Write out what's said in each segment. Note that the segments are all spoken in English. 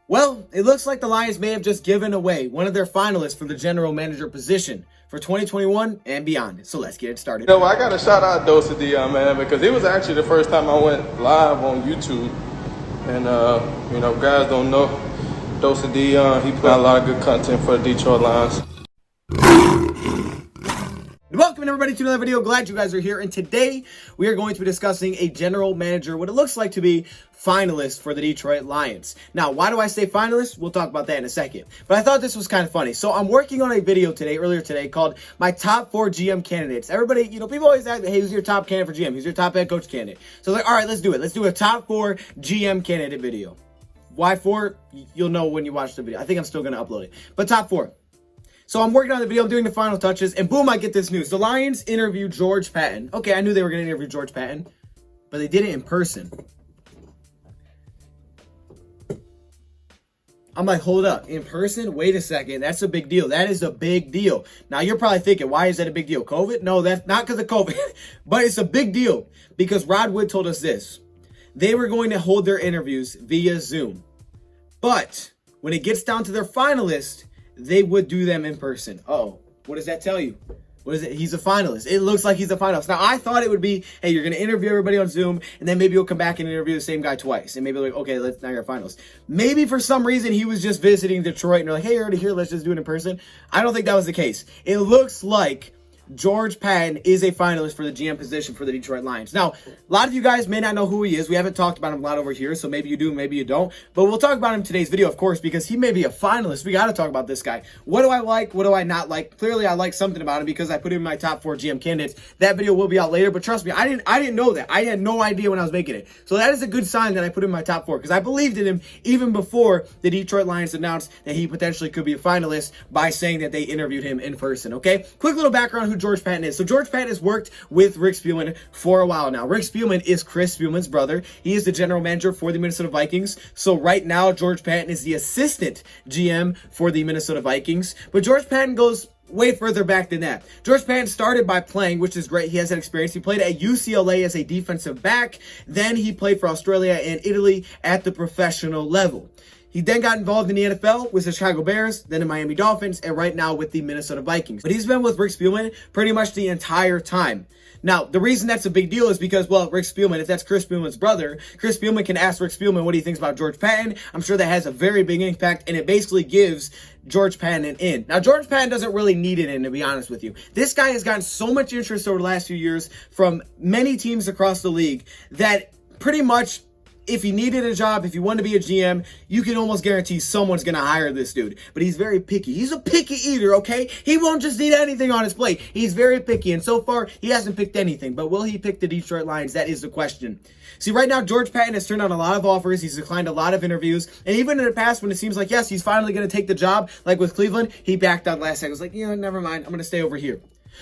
Well, it looks like the Lions may have just given away one of their finalists for the general manager position for 2021 and beyond. So let's get it started. I got to shout out DoseOfDion, man, because it was actually the first time I went live on YouTube. And, guys don't know, DoseOfDion, he put out a lot of good content for the Detroit Lions. Welcome everybody to another video. Glad you guys are here, and today we are going to be discussing a general manager, what it looks like to be finalist for the Detroit Lions. Now, why do I say finalist? We'll talk about that in a second, but I thought this was kind of funny. So I'm working on a video earlier today called my top 4 GM candidates. Everybody, people always ask, hey, who's your top candidate for GM? Who's your top head coach candidate? So like, all right, let's do it. Let's do a top 4 GM candidate video. Why 4? You'll know when you watch the video. I think I'm still going to upload it, but top 4. So I'm working on the video, I'm doing the final touches, and boom, I get this news. The Lions interviewed George Paton. Okay, I knew they were going to interview George Paton, but they did it in person. I'm like, hold up, in person? Wait a second, that's a big deal. That is a big deal. Now, you're probably thinking, why is that a big deal? COVID? No, that's not because of COVID, but it's a big deal because Rod Wood told us this. They were going to hold their interviews via Zoom, but when it gets down to their finalists, they would do them in person. Oh, what does that tell you? What is it? He's a finalist. It looks like he's a finalist. Now, I thought it would be, hey, you're going to interview everybody on Zoom, and then maybe you'll come back and interview the same guy twice. And maybe like, okay, now you're a finalist. Maybe for some reason he was just visiting Detroit, and they're like, hey, you're already here. Let's just do it in person. I don't think that was the case. It looks like George Paton is a finalist for the GM position for the Detroit Lions. Now, a lot of you guys may not know who he is. We haven't talked about him a lot over here, so maybe you do, maybe you don't. But we'll talk about him in today's video, of course, because he may be a finalist. We got to talk about this guy. What do I like? What do I not like? Clearly, I like something about him because I put him in my top 4 GM candidates. That video will be out later, but trust me, I didn't know that. I had no idea when I was making it. So that is a good sign that I put him in my top 4 because I believed in him even before the Detroit Lions announced that he potentially could be a finalist by saying that they interviewed him in person, okay? Quick little background on who George Paton is. So George Paton has worked with Rick Spielman for a while now. Rick Spielman is Chris Spielman's brother. He is the general manager for the Minnesota Vikings. So right now, George Paton is the assistant GM for the Minnesota Vikings. But George Paton goes way further back than that. George Paton started by playing, which is great. He has that experience. He played at UCLA as a defensive back. Then he played for Australia and Italy at the professional level. He then got involved in the NFL with the Chicago Bears, then the Miami Dolphins, and right now with the Minnesota Vikings. But he's been with Rick Spielman pretty much the entire time. Now, the reason that's a big deal is because, well, Rick Spielman, if that's Chris Spielman's brother, Chris Spielman can ask Rick Spielman what he thinks about George Paton. I'm sure that has a very big impact, and it basically gives George Paton an in. Now, George Paton doesn't really need an in, to be honest with you. This guy has gotten so much interest over the last few years from many teams across the league that pretty much, if he needed a job, if he wanted to be a GM, you can almost guarantee someone's going to hire this dude. But he's very picky. He's a picky eater, okay? He won't just eat anything on his plate. He's very picky, and so far, he hasn't picked anything. But will he pick the Detroit Lions? That is the question. See, right now, George Paton has turned out a lot of offers. He's declined a lot of interviews. And even in the past, when it seems like, yes, he's finally going to take the job, like with Cleveland, he backed out last second. He was like, yeah, never mind. I'm going to stay over here.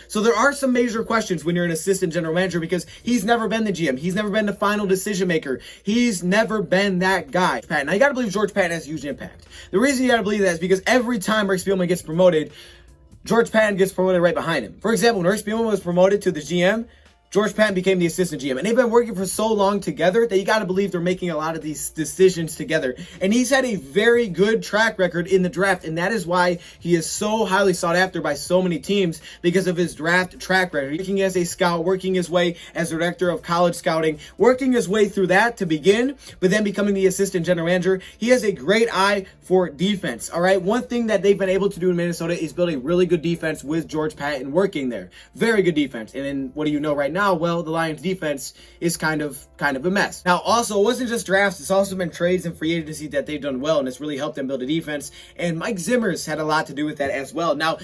So there are some major questions when you're an assistant general manager because he's never been the GM. He's never been the final decision maker. He's never been that guy. Now, you got to believe George Paton has a huge impact. The reason you got to believe that is because every time Rick Spielman gets promoted, George Paton gets promoted right behind him. For example, when Rick Spielman was promoted to the GM, George Paton became the assistant GM, and they've been working for so long together that you got to believe they're making a lot of these decisions together. And he's had a very good track record in the draft, and that is why he is so highly sought after by so many teams because of his draft track record. Working as a scout, working his way as director of college scouting, working his way through that to begin, but then becoming the assistant general manager. He has a great eye for defense, all right? One thing that they've been able to do in Minnesota is build a really good defense with George Paton working there. Very good defense. And then what do you know right now? Well, the Lions defense is kind of a mess. Now, also, it wasn't just drafts. It's also been trades and free agency that they've done well, and it's really helped them build a defense. And Mike Zimmer's had a lot to do with that as well. Now,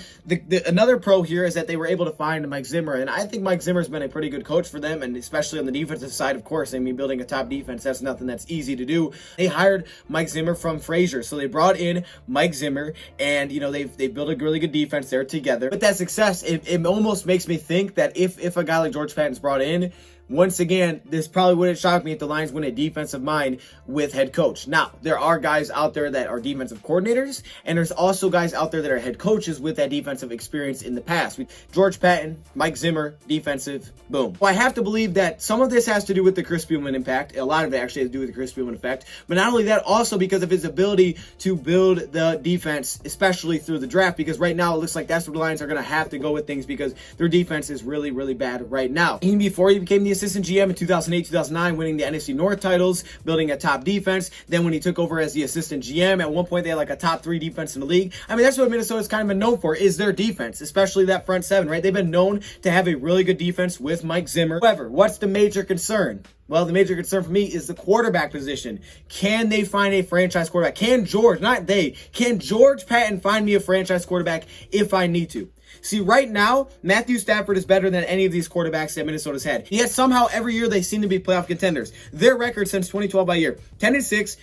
another pro here is that they were able to find Mike Zimmer, and I think Mike Zimmer's been a pretty good coach for them, and especially on the defensive side, of course. I mean, building a top defense, that's nothing that's easy to do. They hired Mike Zimmer from Frazier, so they brought in Mike Zimmer, and, they've built a really good defense there together. But that success, it almost makes me think that if a guy like George Paton's brought in, once again, this probably wouldn't shock me if the Lions win a defensive mind with head coach. Now, there are guys out there that are defensive coordinators, and there's also guys out there that are head coaches with that defensive experience in the past. George Paton, Mike Zimmer, defensive, boom. Well, I have to believe that some of this has to do with the Chris Spielman impact. A lot of it actually has to do with the Chris Spielman effect. But not only that, also because of his ability to build the defense, especially through the draft, because right now it looks like that's where the Lions are going to have to go with things because their defense is really, really bad right now. Even before he became the assistant GM in 2008, 2009, winning the NFC North titles, building a top defense. Then when he took over as the assistant GM, at one point they had like a top 3 defense in the league. I mean, that's what Minnesota's kind of been known for, is their defense, especially that front seven, right? They've been known to have a really good defense with Mike Zimmer. However, what's the major concern? Well, the major concern for me is the quarterback position. Can they find a franchise quarterback? Can George Paton find me a franchise quarterback if I need to? See, right now, Matthew Stafford is better than any of these quarterbacks that Minnesota's had. Yet somehow every year they seem to be playoff contenders. Their record since 2012 by year, 10-6,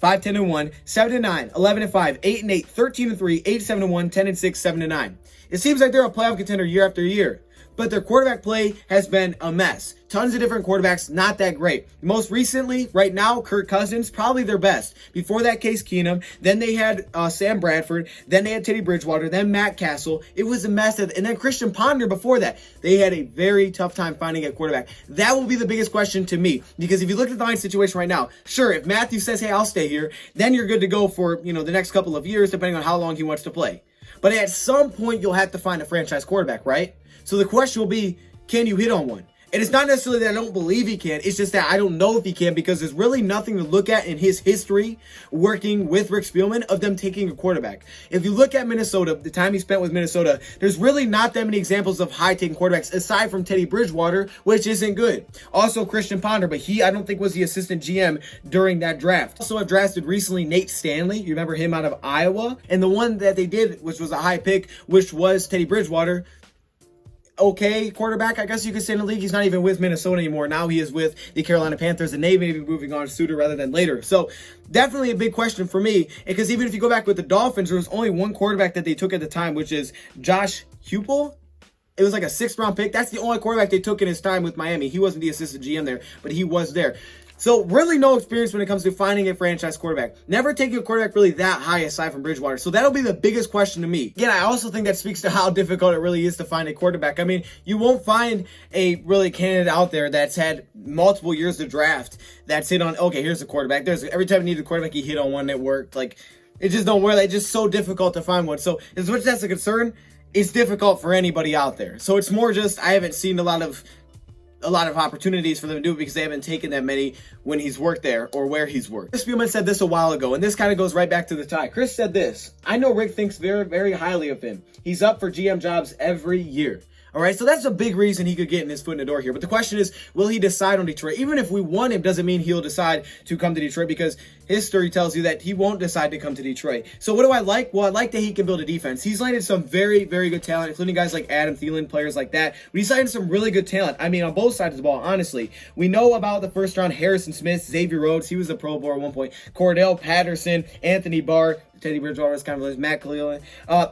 5-10-1, 7-9, 11-5, 8-8, 13-3, 8-7-1, 10-6, 7-9. It seems like they're a playoff contender year after year. But their quarterback play has been a mess. Tons of different quarterbacks, not that great. Most recently, right now, Kirk Cousins, probably their best. Before that, Case Keenum. Then they had Sam Bradford. Then they had Teddy Bridgewater. Then Matt Castle. It was a mess. And then Christian Ponder before that. They had a very tough time finding a quarterback. That will be the biggest question to me. Because if you look at the Lions situation right now, sure, if Matthew says, hey, I'll stay here, then you're good to go for, the next couple of years, depending on how long he wants to play. But at some point, you'll have to find a franchise quarterback, right? So the question will be, can you hit on one? And it's not necessarily that I don't believe he can. It's just that I don't know if he can because there's really nothing to look at in his history working with Rick Spielman of them taking a quarterback. If you look at Minnesota, the time he spent with Minnesota, there's really not that many examples of high-taking quarterbacks aside from Teddy Bridgewater, which isn't good. Also Christian Ponder, but he, I don't think, was the assistant GM during that draft. Also, I've drafted recently Nate Stanley. You remember him out of Iowa? And the one that they did, which was a high pick, which was Teddy Bridgewater, okay quarterback, I guess you could say, in the league. He's not even with Minnesota anymore. Now he is with the Carolina Panthers, and they may be moving on sooner rather than later. So definitely a big question for me, because even if you go back with the Dolphins, there was only one quarterback that they took at the time, which is Josh Heupel. It was like a 6th round pick. That's the only quarterback they took in his time with Miami. He wasn't the assistant GM there, but he was there. So really no experience when it comes to finding a franchise quarterback. Never taking a quarterback really that high aside from Bridgewater. So that'll be the biggest question to me. Again, I also think that speaks to how difficult it really is to find a quarterback. I mean, you won't find a really candidate out there that's had multiple years to draft that's hit on, okay, here's the quarterback. Every time you need a quarterback, you hit on one that worked. Like, it just don't work. It's just so difficult to find one. So as much as that's a concern, it's difficult for anybody out there. So it's more just, I haven't seen a lot of opportunities for them to do it because they haven't taken that many when he's worked there or where he's worked. Chris Spielman said this a while ago, and this kind of goes right back to the tie. Chris said this: I know Rick thinks very, very highly of him. He's up for GM jobs every year. All right, so that's a big reason he could get in his foot in the door here. But the question is, will he decide on Detroit? Even if we want him, doesn't mean he'll decide to come to Detroit, because history tells you that he won't decide to come to Detroit. So what do I like? Well, I like that he can build a defense. He's landed some very, very good talent, including guys like Adam Thielen, players like that. But he's landed some really good talent. I mean, on both sides of the ball, honestly. We know about the first round, Harrison Smith, Xavier Rhodes. He was a Pro Bowl at one point. Cordell Patterson, Anthony Barr, Teddy Bridgewater was kind of like Matt Khalil.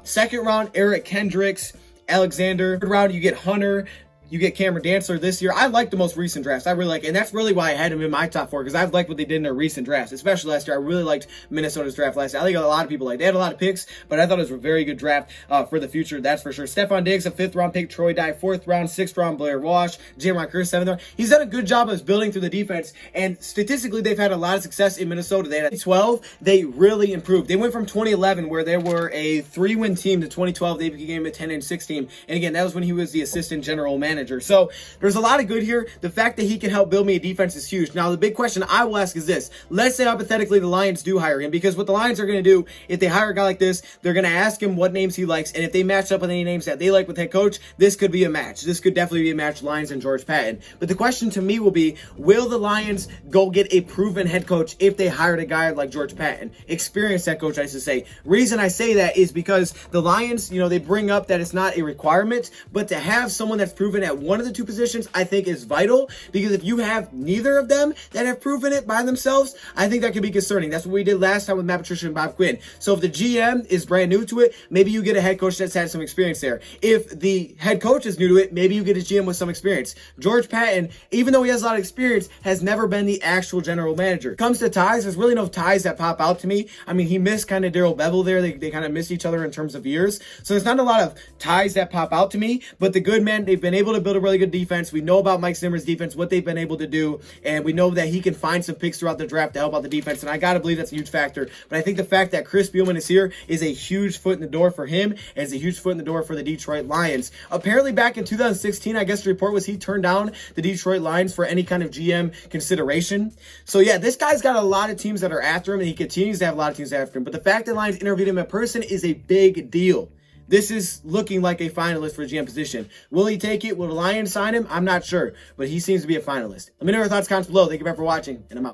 Second round, Eric Kendricks, Alexander. Third round, you get Hunter. You get Cameron Dantzler this year. I like the most recent drafts. I really like, and that's really why I had him in my top 4, because I've liked what they did in their recent drafts, especially last year. I really liked Minnesota's draft last year. I think a lot of people they had a lot of picks, but I thought it was a very good draft for the future. That's for sure. Stephon Diggs, a 5th round pick. Troy Dye, 4th round. 6th round, Blair Walsh. Jaron Kearse, 7th round. He's done a good job of building through the defense, and statistically, they've had a lot of success in Minnesota. They had 12. They really improved. They went from 2011, where they were a 3-win team, to 2012. They became a 10-6 team. And again, that was when he was the assistant general manager. So there's a lot of good here. The fact that he can help build me a defense is huge. Now, the big question I will ask is this. Let's say hypothetically the Lions do hire him, because what the Lions are going to do, if they hire a guy like this, they're going to ask him what names he likes, and if they match up with any names that they like with head coach, this could be a match. This could definitely be a match, Lions and George Paton. But the question to me will be, will the Lions go get a proven head coach if they hired a guy like George Paton? Experienced head coach, I should say. Reason I say that is because the Lions, they bring up that it's not a requirement, but to have someone that's proven at one of the two positions, I think is vital, because if you have neither of them that have proven it by themselves, I think that could be concerning. That's what we did last time with Matt Patricia and Bob Quinn. So if the GM is brand new to it, maybe you get a head coach that's had some experience there. If the head coach is new to it, maybe you get a GM with some experience. George Paton, even though he has a lot of experience, has never been the actual general manager. When it comes to ties, there's really no ties that pop out to me. I mean, he missed kind of Darrell Bevel there. They kind of missed each other in terms of years. So there's not a lot of ties that pop out to me, but the good men, they've been able to build a really good defense. We know about Mike Zimmer's defense, what they've been able to do, and we know that he can find some picks throughout the draft to help out the defense, and I got to believe that's a huge factor. But I think the fact that Chris Spielman is here is a huge foot in the door for him, and it's a huge foot in the door for the Detroit Lions. Apparently back in 2016, I guess the report was he turned down the Detroit Lions for any kind of GM consideration. So yeah, this guy's got a lot of teams that are after him, and he continues to have a lot of teams after him. But the fact that Lions interviewed him in person is a big deal. This is looking like a finalist for a GM position. Will he take it? Will the Lions sign him? I'm not sure, but he seems to be a finalist. Let me know your thoughts, comments below. Thank you for watching, and I'm out.